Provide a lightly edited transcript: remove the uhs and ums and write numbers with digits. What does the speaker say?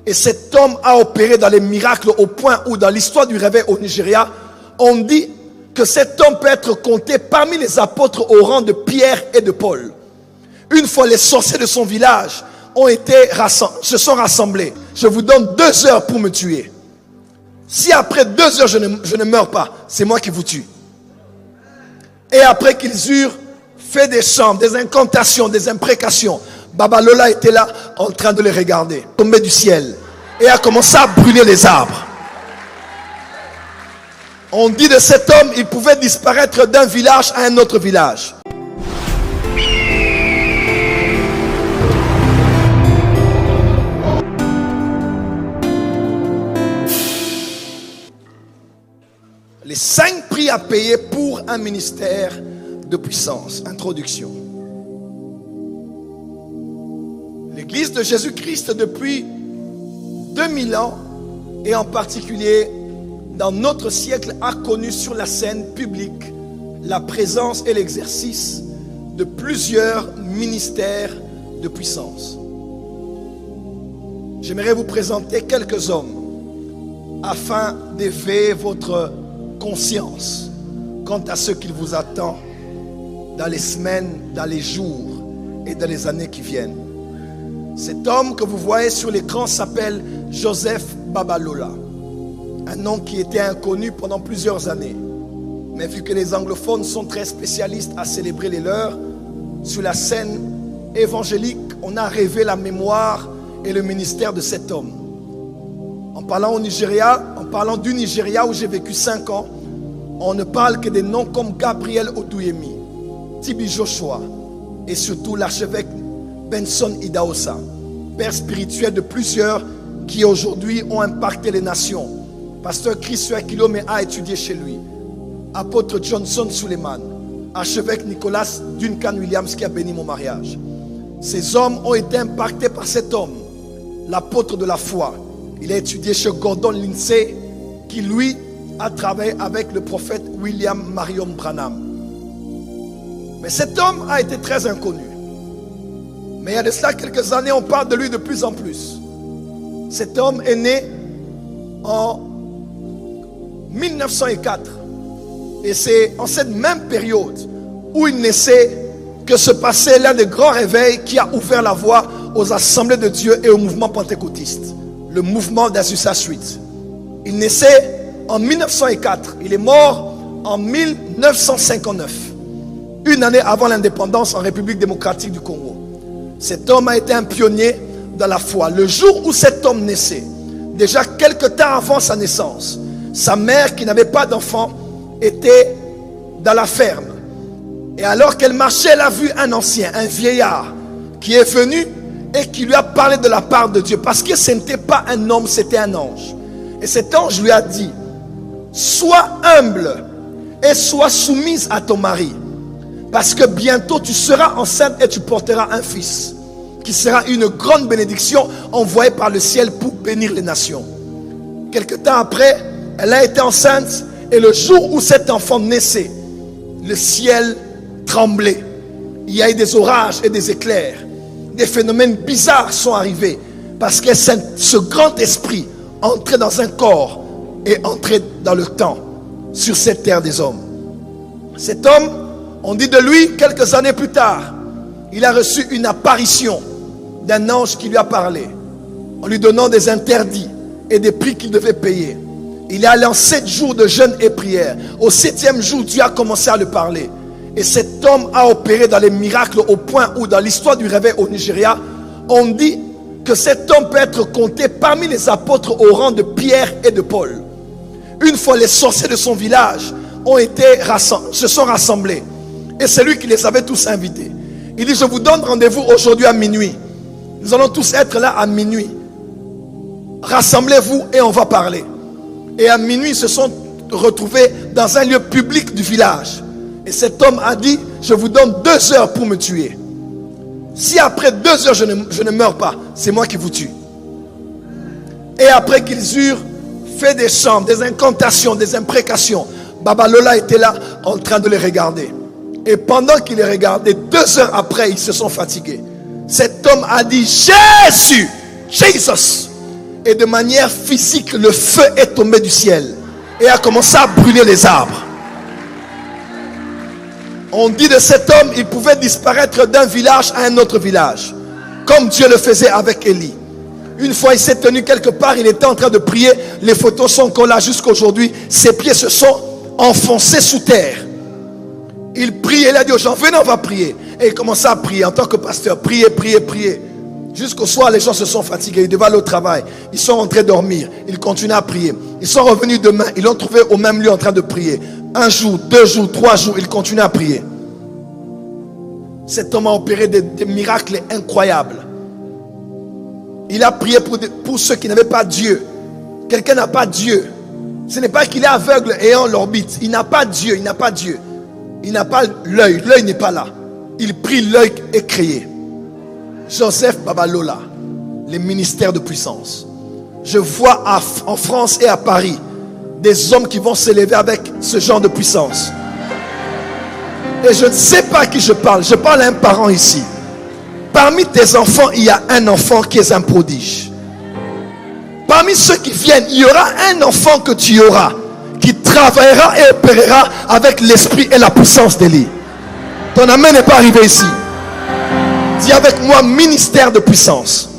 Et cet homme a opéré dans les miracles au point où dans l'histoire du réveil au Nigeria, on dit que cet homme peut être compté parmi les apôtres au rang de Pierre et de Paul. Une fois les sorciers de son village se sont rassemblés. Je vous donne 2 heures pour me tuer. Si après 2 heures je ne meurs pas, c'est moi qui vous tue. Et après qu'ils eurent fait des chants, des incantations, des imprécations, Babalola était là en train de les regarder, tombé du ciel, et a commencé à brûler les arbres. On dit de cet homme, il pouvait disparaître d'un village à un autre village. Les 5 prix à payer pour un ministère de puissance. Introduction. L'Église de Jésus-Christ depuis 2000 ans, et en particulier dans notre siècle, a connu sur la scène publique la présence et l'exercice de plusieurs ministères de puissance. J'aimerais vous présenter quelques hommes afin d'éveiller votre conscience quant à ce qu'il vous attend dans les semaines, dans les jours et dans les années qui viennent. Cet homme que vous voyez sur l'écran s'appelle Joseph Babalola, un nom qui était inconnu pendant plusieurs années. Mais vu que les anglophones sont très spécialistes à célébrer les leurs, sur la scène évangélique, on a rêvé la mémoire et le ministère de cet homme. En parlant du Nigeria où j'ai vécu 5 ans, on ne parle que des noms comme Gabriel Odouyemi, Tibi Joshua et surtout l'archevêque Benson Idahosa, père spirituel de plusieurs qui aujourd'hui ont impacté les nations. Pasteur Christophe Kilome a étudié chez lui. Apôtre Johnson Suleiman, archevêque Nicolas Duncan Williams qui a béni mon mariage. Ces hommes ont été impactés par cet homme, l'apôtre de la foi. Il a étudié chez Gordon Lindsay, qui lui a travaillé avec le prophète William Marion Branham. Mais cet homme a été très inconnu. Mais il y a de cela quelques années, on parle de lui de plus en plus. Cet homme est né en 1904. Et c'est en cette même période où il naissait que se passait l'un des grands réveils qui a ouvert la voie aux assemblées de Dieu et au mouvement pentecôtiste, le mouvement d'Azusa Street. Il naissait en 1904. Il est mort en 1959, une année avant l'indépendance en République démocratique du Congo. Cet homme a été un pionnier dans la foi. Le jour où cet homme naissait, déjà quelque temps avant sa naissance, sa mère qui n'avait pas d'enfant était dans la ferme. Et alors qu'elle marchait, elle a vu un ancien, un vieillard, qui est venu et qui lui a parlé de la part de Dieu. Parce que ce n'était pas un homme, c'était un ange. Et cet ange lui a dit, sois humble et sois soumise à ton mari. Parce que bientôt tu seras enceinte et tu porteras un fils, qui sera une grande bénédiction envoyée par le ciel pour bénir les nations. Quelque temps après, elle a été enceinte et le jour où cet enfant naissait, le ciel tremblait. Il y a eu des orages et des éclairs. Des phénomènes bizarres sont arrivés parce que ce grand esprit entrait dans un corps et entrait dans le temps sur cette terre des hommes. Cet homme, on dit de lui, quelques années plus tard, il a reçu une apparition d'un ange qui lui a parlé en lui donnant des interdits et des prix qu'il devait payer. Il est allé en 7 jours de jeûne et prière. Au 7e jour, Dieu a commencé à lui parler. Et cet homme a opéré dans les miracles au point où dans l'histoire du réveil au Nigeria, on dit que cet homme peut être compté parmi les apôtres au rang de Pierre et de Paul. Une fois les sorciers de son village se sont rassemblés. Et c'est lui qui les avait tous invités. Il dit, je vous donne rendez-vous aujourd'hui à minuit. Nous allons tous être là à minuit. Rassemblez-vous et on va parler. Et à minuit, ils se sont retrouvés dans un lieu public du village. Et cet homme a dit, je vous donne 2 heures pour me tuer. Si après 2 heures je ne meurs pas, c'est moi qui vous tue. Et après qu'ils eurent fait des chants, des incantations, des imprécations, Babalola était là en train de les regarder. Et pendant qu'il les regardait, 2 heures après, ils se sont fatigués. Cet homme a dit, Jésus, Jesus. Et de manière physique, le feu est tombé du ciel et a commencé à brûler les arbres. On dit de cet homme, il pouvait disparaître d'un village à un autre village, comme Dieu le faisait avec Élie. Une fois, il s'est tenu quelque part, il était en train de prier. Les photos sont encore là jusqu'aujourd'hui. Ses pieds se sont enfoncés sous terre. Il prie, il a dit aux gens, venez, on va prier. Et il commença à prier en tant que pasteur. Prier, prier, prier. Jusqu'au soir, les gens se sont fatigués. Ils devaient aller au travail. Ils sont rentrés dormir. Ils continuaient à prier. Ils sont revenus demain. Ils l'ont trouvé au même lieu en train de prier. 1 jour, 2 jours, 3 jours, ils continuaient à prier. Cet homme a opéré des miracles incroyables. Il a prié pour ceux qui n'avaient pas Dieu. Quelqu'un n'a pas Dieu. Ce n'est pas qu'il est aveugle ayant l'orbite. Il n'a pas Dieu. Il n'a pas Dieu. Il n'a pas l'œil. L'œil n'est pas là. Il prie, l'œil est créé. Joseph Babalola, les ministères de puissance. Je vois en France et à Paris des hommes qui vont s'élever avec ce genre de puissance. Et je ne sais pas à qui je parle. Je parle à un parent ici. Parmi tes enfants, il y a un enfant qui est un prodige. Parmi ceux qui viennent, il y aura un enfant que tu auras, qui travaillera et opérera avec l'esprit et la puissance d'Élie. Ton amen n'est pas arrivé ici. Dis avec moi, ministère de puissance.